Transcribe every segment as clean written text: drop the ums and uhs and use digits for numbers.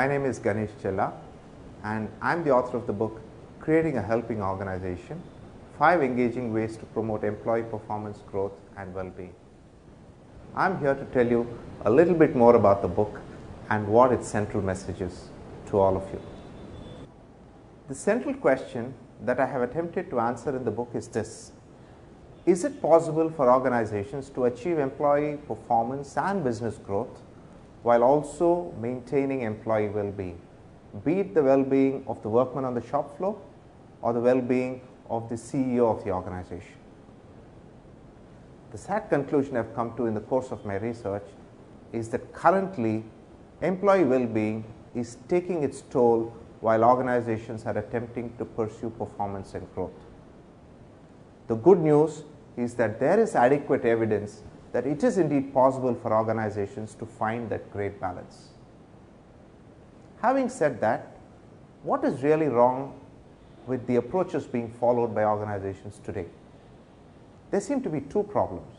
My name is Ganesh Chella and I am the author of the book Creating a Helping Organization, 5 Engaging Ways to Promote Employee Performance, Growth and Well-being. I am here to tell you a little bit more about the book and what its central message is to all of you. The central question that I have attempted to answer in the book is this: is it possible for organizations to achieve employee performance and business growth while also maintaining employee well-being, be it the well-being of the workman on the shop floor or the well-being of the CEO of the organization? The sad conclusion I have come to in the course of my research is that currently employee well-being is taking its toll while organizations are attempting to pursue performance and growth. The good news is that there is adequate evidence that it is indeed possible for organizations to find that great balance. Having said that, what is really wrong with the approaches being followed by organizations today? There seem to be 2 problems.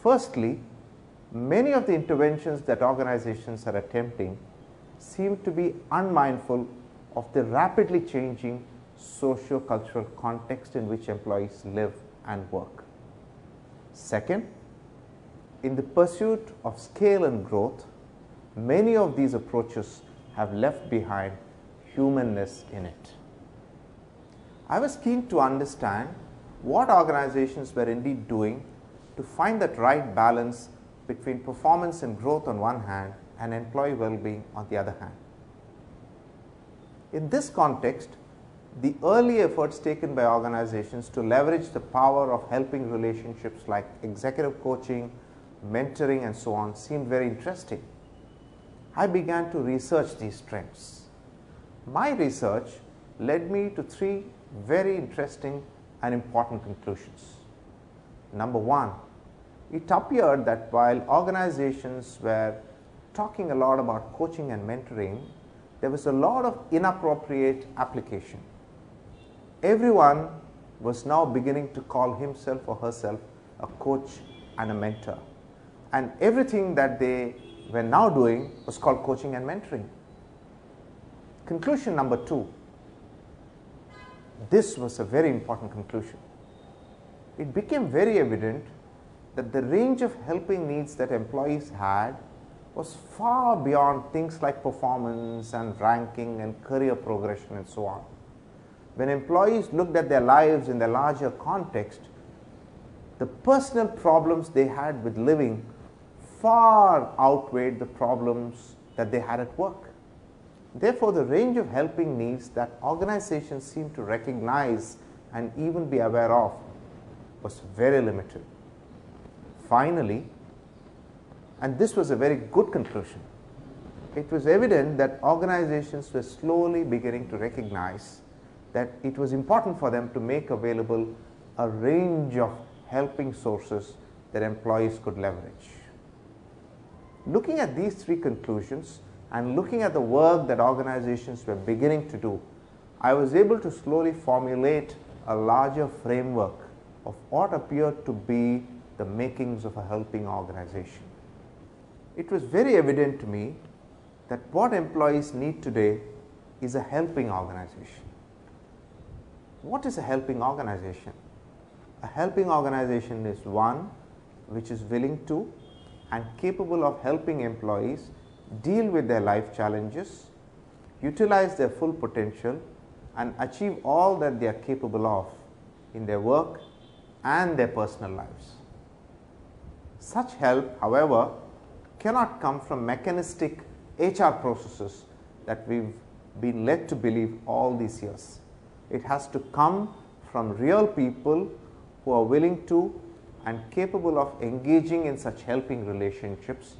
Firstly, many of the interventions that organizations are attempting seem to be unmindful of the rapidly changing socio-cultural context in which employees live and work. Second, in the pursuit of scale and growth, many of these approaches have left behind humanness in it. I was keen to understand what organizations were indeed doing to find that right balance between performance and growth on one hand and employee well-being on the other hand. In this context, the early efforts taken by organizations to leverage the power of helping relationships like executive coaching, mentoring and so on seemed very interesting. I began to research these trends. My research led me to 3 very interesting and important conclusions. Number 1, it appeared that while organizations were talking a lot about coaching and mentoring, there was a lot of inappropriate application. Everyone was now beginning to call himself or herself a coach and a mentor, and everything that they were now doing was called coaching and mentoring. Conclusion number 2, this was a very important conclusion. It became very evident that the range of helping needs that employees had was far beyond things like performance and ranking and career progression and so on. When employees looked at their lives in the larger context, the personal problems they had with living far outweighed the problems that they had at work. Therefore, the range of helping needs that organizations seem to recognize and even be aware of was very limited. Finally, and this was a very good conclusion, it was evident that organizations were slowly beginning to recognize that it was important for them to make available a range of helping sources that employees could leverage. Looking at these 3 conclusions and looking at the work that organizations were beginning to do, I was able to slowly formulate a larger framework of what appeared to be the makings of a helping organization. It was very evident to me that what employees need today is a helping organization. What is a helping organization? A helping organization is one which is willing to and capable of helping employees deal with their life challenges, utilize their full potential and achieve all that they are capable of in their work and their personal lives. Such help, however, cannot come from mechanistic HR processes that we've been led to believe all these years. It has to come from real people who are willing to and capable of engaging in such helping relationships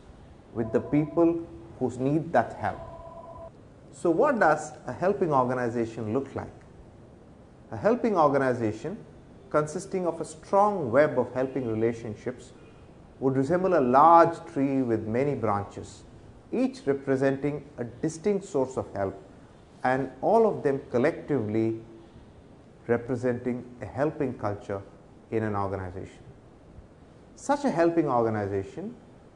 with the people who need that help. So what does a helping organization look like? A helping organization consisting of a strong web of helping relationships would resemble a large tree with many branches, each representing a distinct source of help and all of them collectively representing a helping culture in an organization. Such a helping organization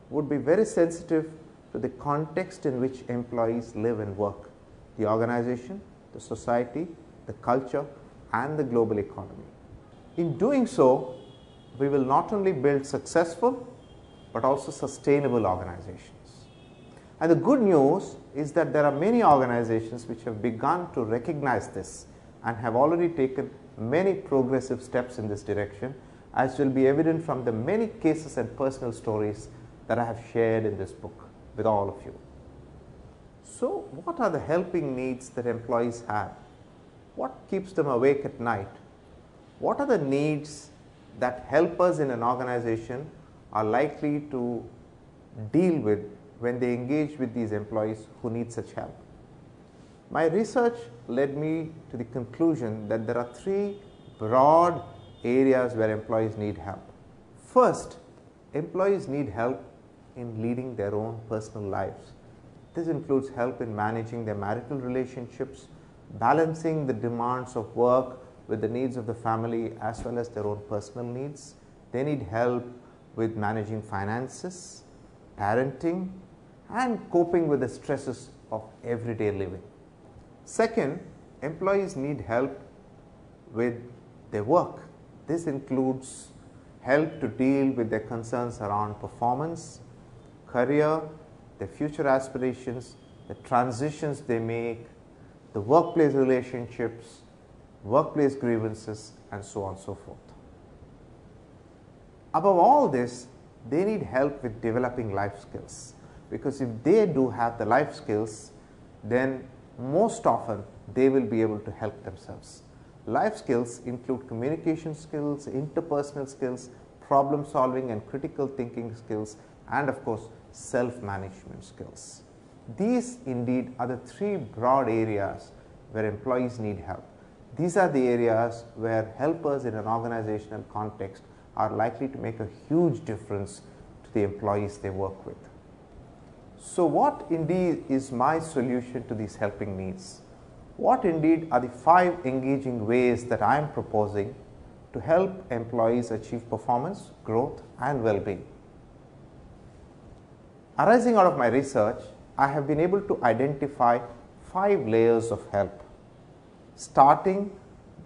would be very sensitive to the context in which employees live and work, the organization, the society, the culture, and the global economy. In doing so, we will not only build successful but also sustainable organizations. And the good news is that there are many organizations which have begun to recognize this and have already taken many progressive steps in this direction, as will be evident from the many cases and personal stories that I have shared in this book with all of you. So, what are the helping needs that employees have? What keeps them awake at night? What are the needs that helpers in an organization are likely to deal with when they engage with these employees who need such help? My research led me to the conclusion that there are three broad areas where employees need help. First, employees need help in leading their own personal lives. This includes help in managing their marital relationships, balancing the demands of work with the needs of the family as well as their own personal needs. They need help with managing finances, parenting, and coping with the stresses of everyday living. Second, employees need help with their work. This includes help to deal with their concerns around performance, career, their future aspirations, the transitions they make, the workplace relationships, workplace grievances, and so on and so forth. Above all this, they need help with developing life skills, because if they do have the life skills, then most often they will be able to help themselves. Life skills include communication skills, interpersonal skills, problem solving and critical thinking skills, and of course self-management skills. These indeed are the three broad areas where employees need help. These are the areas where helpers in an organizational context are likely to make a huge difference to the employees they work with. So what indeed is my solution to these helping needs? What indeed are the 5 engaging ways that I am proposing to help employees achieve performance, growth, and well-being? Arising out of my research, I have been able to identify 5 layers of help, starting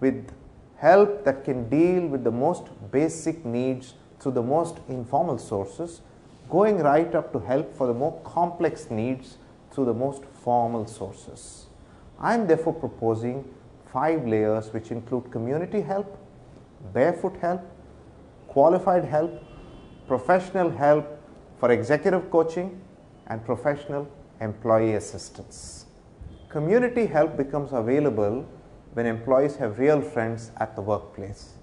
with help that can deal with the most basic needs through the most informal sources, going right up to help for the more complex needs through the most formal sources. I am therefore proposing 5 layers which include community help, barefoot help, qualified help, professional help for executive coaching, and professional employee assistance. Community help becomes available when employees have real friends at the workplace,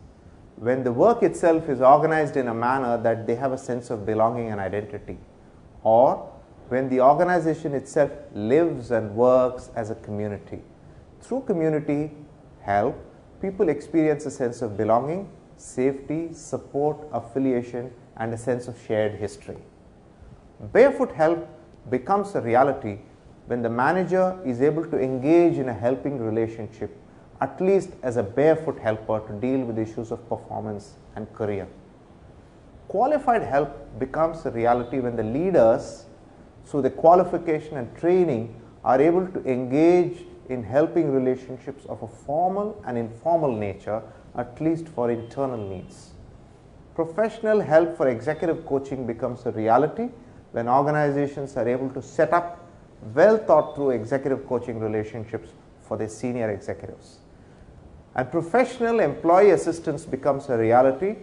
when the work itself is organized in a manner that they have a sense of belonging and identity, or when the organization itself lives and works as a community. Through community help, people experience a sense of belonging, safety, support, affiliation, and a sense of shared history. Barefoot help becomes a reality when the manager is able to engage in a helping relationship, at least as a barefoot helper, to deal with issues of performance and career. Qualified help becomes a reality when the leaders, through the qualification and training, are able to engage in helping relationships of a formal and informal nature, at least for internal needs. Professional help for executive coaching becomes a reality when organizations are able to set up well thought through executive coaching relationships for their senior executives. And professional employee assistance becomes a reality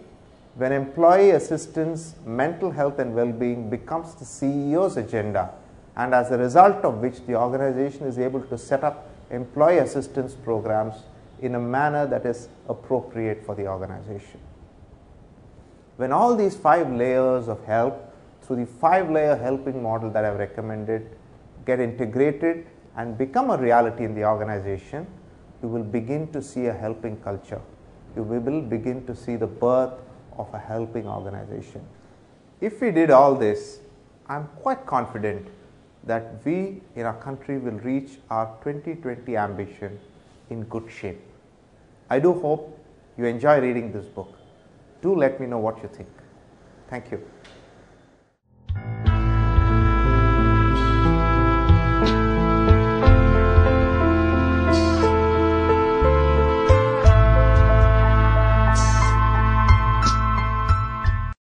when employee assistance, mental health and well-being becomes the CEO's agenda, and as a result of which the organization is able to set up employee assistance programs in a manner that is appropriate for the organization. When all these 5 layers of help through the 5-layer helping model that I have recommended get integrated and become a reality in the organization, you will begin to see a helping culture. You will begin to see the birth of a helping organization. If we did all this, I am quite confident that we in our country will reach our 2020 ambition in good shape. I do hope you enjoy reading this book. Do let me know what you think. Thank you.